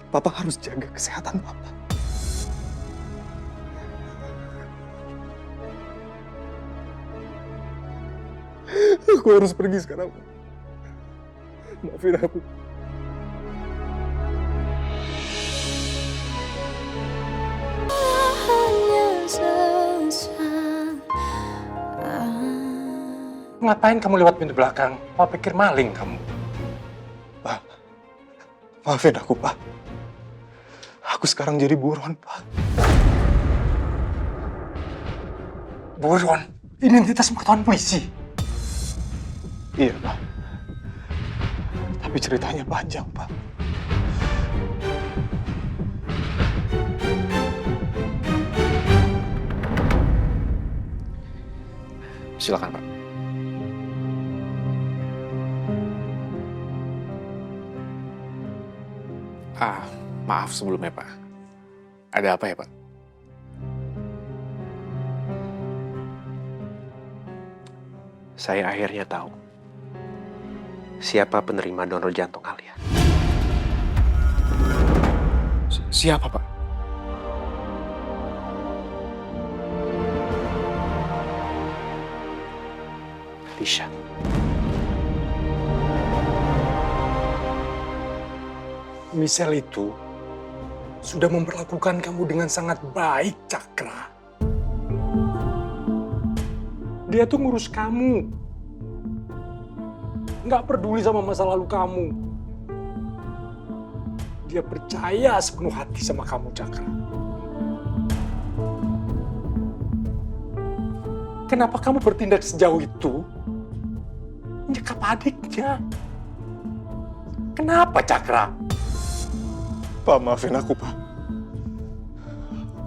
Papa harus jaga kesehatan Papa. Aku harus pergi sekarang. Maafin aku. Ngapain kamu lewat pintu belakang? Mau pikir maling kamu? Pak, maafin aku, Pak. Aku sekarang jadi buron, Pak. Buron? Identitas wartawan polisi? Iya, Pak. Tapi ceritanya panjang, Pak. Silakan, Pak. Maaf sebelumnya, Pak. Ada apa ya, Pak? Saya akhirnya tahu siapa penerima donor jantung kalian. Siapa, Pak? Lisha. Michelle itu sudah memperlakukan kamu dengan sangat baik, Cakra. Dia tuh ngurus kamu. Nggak peduli sama masa lalu kamu. Dia percaya sepenuh hati sama kamu, Cakra. Kenapa kamu bertindak sejauh itu? Nyekap adiknya. Kenapa, Cakra? Pak, maafin aku, Pak.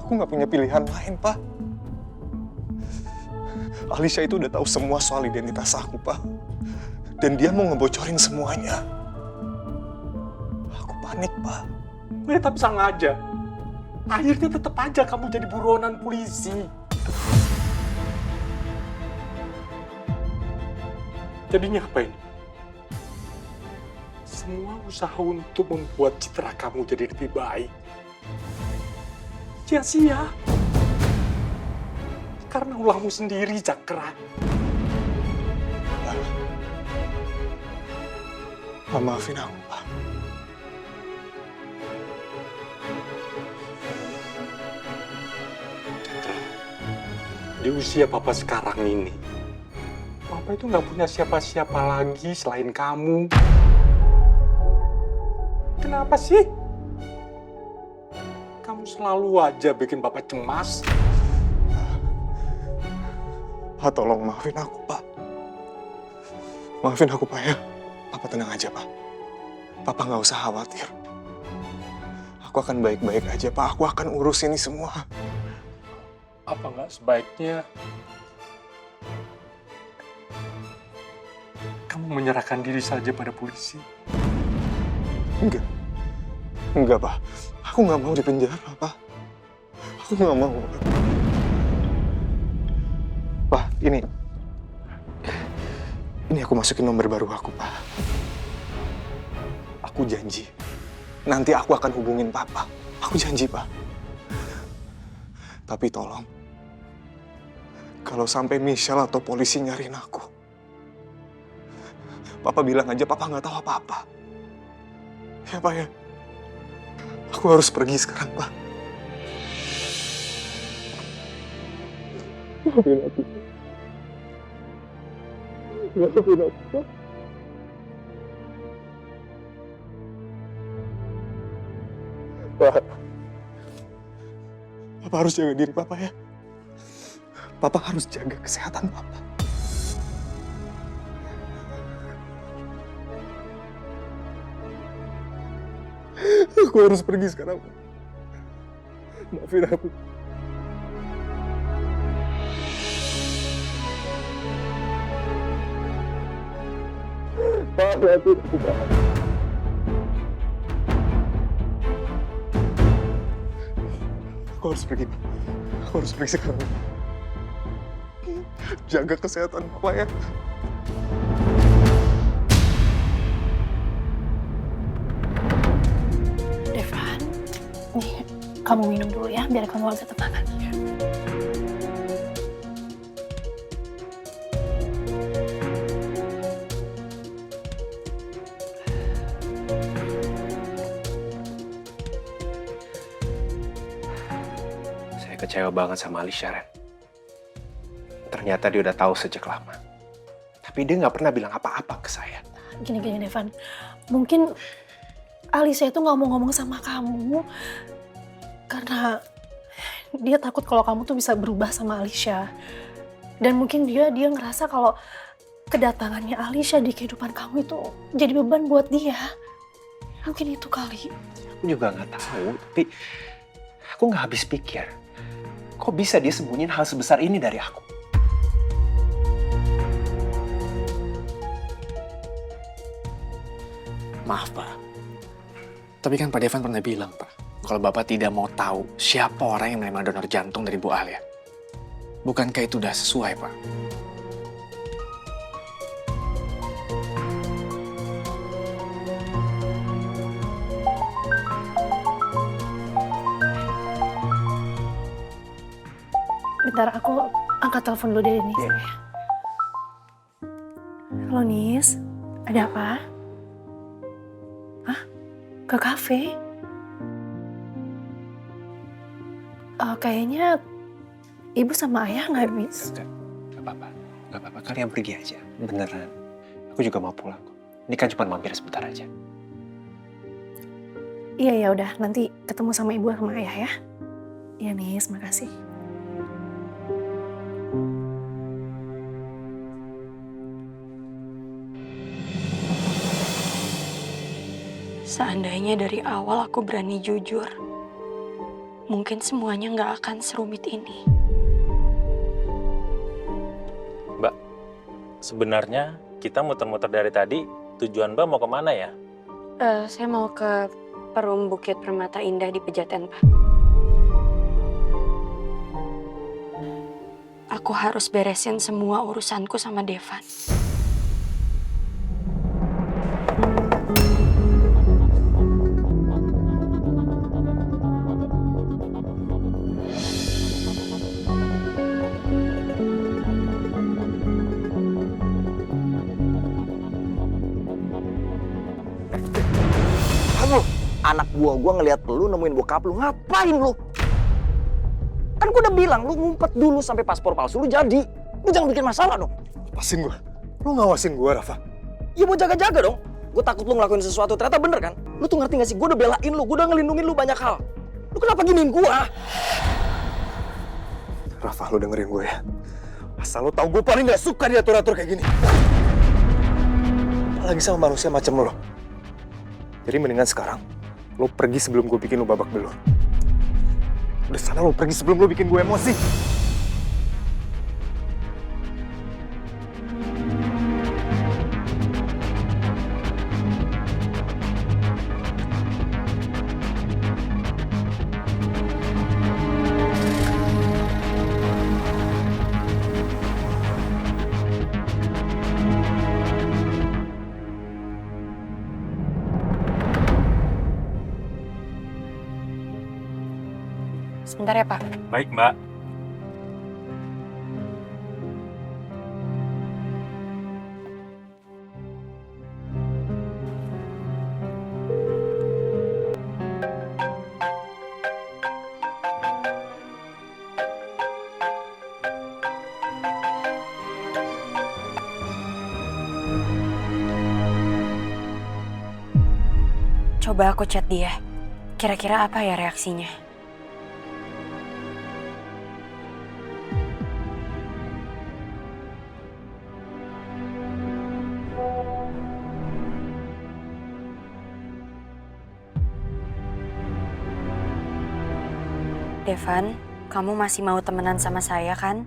Aku nggak punya pilihan lain, Pak. Alisha itu udah tahu semua soal identitas aku, Pak. Dan dia mau ngebocorin semuanya. Aku panik, Pak. Ya, tapi sengaja. Akhirnya tetap aja kamu jadi buronan polisi. Jadinya apa ini? Semua usaha untuk membuat citra kamu jadi lebih baik sia-sia. Karena ulahmu sendiri, Cakra. Pak, maafin aku, Pak. Cakra, di usia Papa sekarang ini, Papa itu nggak punya siapa-siapa lagi selain kamu. Kenapa sih? Kamu selalu aja bikin Papa cemas. Pak, tolong maafin aku, Pak. Maafin aku, Pak, ya. Papa tenang aja, Pak. Papa nggak usah khawatir. Aku akan baik-baik aja, Pak. Aku akan urus ini semua. Apa nggak sebaiknya kamu menyerahkan diri saja pada polisi? Enggak. Enggak, Pak. Aku nggak mau dipenjara, Pak. Aku nggak mau. Pak, ini aku masukin nomor baru aku, Pak. Aku janji, nanti aku akan hubungin Papa. Aku janji, Pak. Tapi tolong, kalau sampai Michelle atau polisi nyariin aku, Papa bilang aja Papa nggak tahu apa-apa. Ya, Pak, ya. Aku harus pergi sekarang, Pak. Maafin aku. Maafin aku, Pak. Pak. Papa harus jaga diri Papa, ya. Papa harus jaga kesehatan Papa. Aku harus pergi sekarang. Maafin aku. Pak, maafin aku, Pak. Aku harus pergi, Pak. Aku harus pergi sekarang. Jaga kesehatan Papa, ya. Deva, kamu minum dulu ya, biar kamu agak tenangan. Saya kecewa banget sama Alicia, Ren. Ternyata dia udah tahu sejak lama. Tapi dia nggak pernah bilang apa-apa ke saya. Gini, Devan. Mungkin Alicia itu nggak mau ngomong sama kamu karena dia takut kalau kamu tuh bisa berubah sama Alicia. Dan mungkin dia ngerasa kalau kedatangannya Alicia di kehidupan kamu itu jadi beban buat dia. Mungkin itu kali. Aku juga nggak tahu, tapi aku nggak habis pikir. Kok bisa dia sembunyiin hal sebesar ini dari aku? Maaf, Pak. Tapi kan Pak Devan pernah bilang, Pak, kalau Bapak tidak mau tahu siapa orang yang menerima donor jantung dari Bu Alia. Bukankah itu udah sesuai, Pak? Bentar, aku angkat telepon dulu dari Nis. Iya. Halo Nis, ada apa? Hah? Ke kafe? Kayaknya ibu sama ayah nggak bisa. Gak apa-apa. Kalian pergi aja. Beneran. Aku juga mau pulang kok. Ini kan cuma mampir sebentar aja. Iya ya udah, nanti ketemu sama ibu sama ayah ya. Iya Nis, makasih. Seandainya dari awal aku berani jujur, mungkin semuanya nggak akan serumit ini. Mbak, sebenarnya kita muter-muter dari tadi, tujuan Mbak mau kemana ya? Saya mau ke Perum Bukit Permata Indah di Pejaten, Pak. Aku harus beresin semua urusanku sama Devan. Anak buah gue ngeliat lu nemuin bokap lu, ngapain lu? Kan gue udah bilang, lu ngumpet dulu sampai paspor palsu lu jadi. Lu jangan bikin masalah dong. Lepasin gue. Lu ngawasin gue, Rafa. Ya mau jaga-jaga dong. Gue takut lu ngelakuin sesuatu, ternyata bener kan? Lu tuh ngerti gak sih, gue udah belain lu, gue udah ngelindungin lu banyak hal. Lu kenapa giniin gue? Rafa, lu dengerin gue ya. Asal lu tahu gue paling gak suka diatur-atur kayak gini. Apalagi sama manusia macam lo. Jadi mendingan sekarang, lo pergi sebelum gue bikin lo babak belur. Udah sana lo pergi sebelum lo bikin gue emosi. Sebentar ya, Pak. Baik, Mbak. Coba aku chat dia. Kira-kira apa ya reaksinya? Devan, kamu masih mau temenan sama saya kan?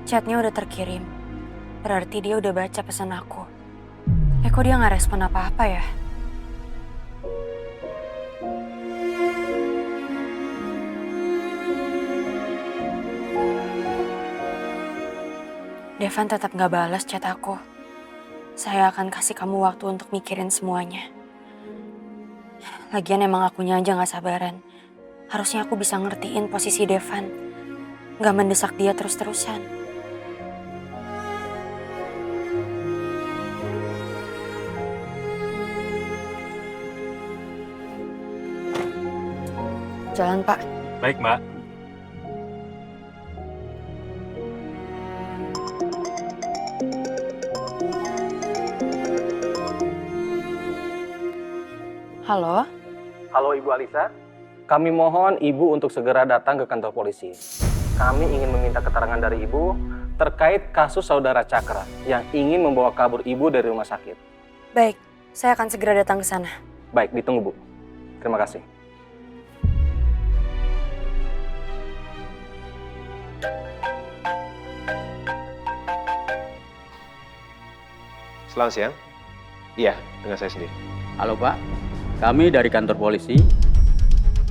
Chatnya udah terkirim. Berarti dia udah baca pesan aku. Kok dia nggak respon apa-apa ya? Devan tetap nggak balas chat aku. Saya akan kasih kamu waktu untuk mikirin semuanya. Lagian emang akunya aja gak sabaran. Harusnya aku bisa ngertiin posisi Devan. Gak mendesak dia terus-terusan. Jalan, Pak. Baik, Mbak. Halo? Halo Ibu Alisa, kami mohon Ibu untuk segera datang ke kantor polisi. Kami ingin meminta keterangan dari Ibu terkait kasus saudara Cakra yang ingin membawa kabur Ibu dari rumah sakit. Baik, saya akan segera datang ke sana. Baik, ditunggu Bu. Terima kasih. Selamat siang. Iya, dengan saya sendiri. Halo Pak, kami dari kantor polisi.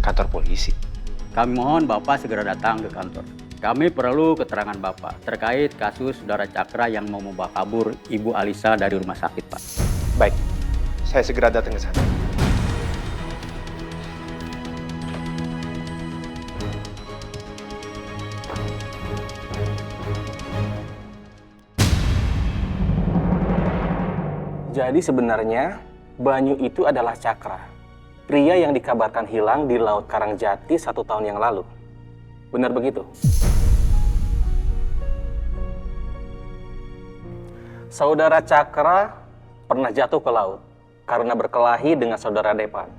Kantor polisi? Kami mohon Bapak segera datang ke kantor. Kami perlu keterangan Bapak terkait kasus saudara Cakra yang mau membawa kabur Ibu Alisa dari rumah sakit, Pak. Baik, saya segera datang ke sana. Jadi sebenarnya Banyu itu adalah Cakra, pria yang dikabarkan hilang di Laut Karangjati 1 tahun yang lalu. Benar begitu? Saudara Cakra pernah jatuh ke laut karena berkelahi dengan saudara Devan.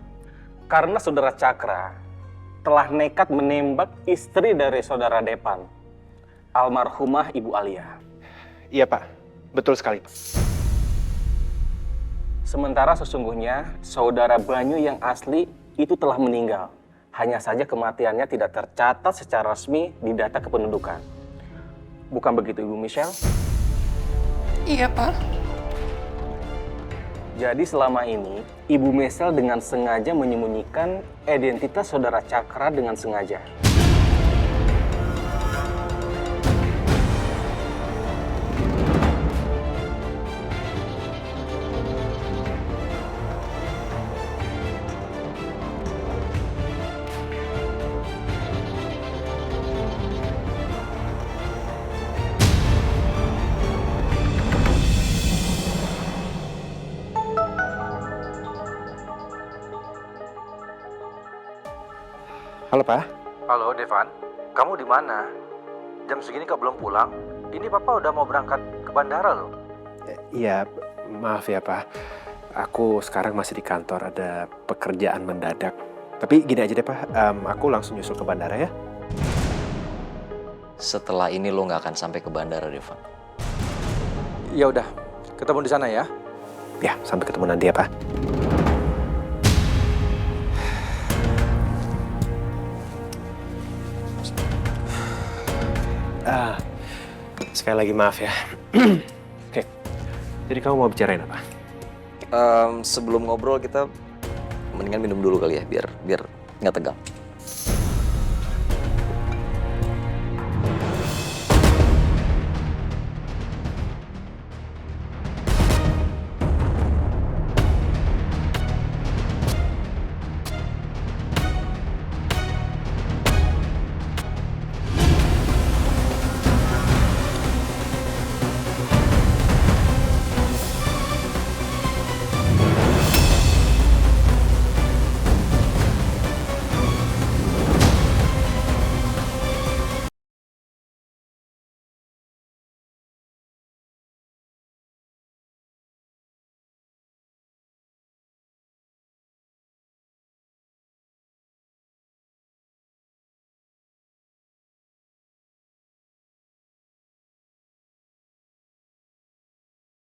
Karena saudara Cakra telah nekat menembak istri dari saudara Devan, almarhumah Ibu Alia. Iya Pak, betul sekali Pak. Sementara sesungguhnya saudara Banyu yang asli itu telah meninggal. Hanya saja kematiannya tidak tercatat secara resmi di data kependudukan. Bukan begitu Ibu Michelle? Iya, Pak. Jadi selama ini Ibu Michelle dengan sengaja menyembunyikan identitas saudara Cakra dengan sengaja. Halo Pak. Halo Devan, kamu di mana? Jam segini kok belum pulang? Ini Papa udah mau berangkat ke bandara loh. Iya, maaf ya Pak. Aku sekarang masih di kantor, ada pekerjaan mendadak. Tapi gini aja deh Pak, aku langsung nyusul ke bandara ya. Setelah ini lo nggak akan sampai ke bandara, Devan. Ya udah, ketemu di sana ya. Ya, sampai ketemu nanti ya Pak. Sekali lagi maaf ya. Oke, jadi kamu mau bicarain apa? Sebelum ngobrol kita mendingan minum dulu kali ya, biar nggak tegang.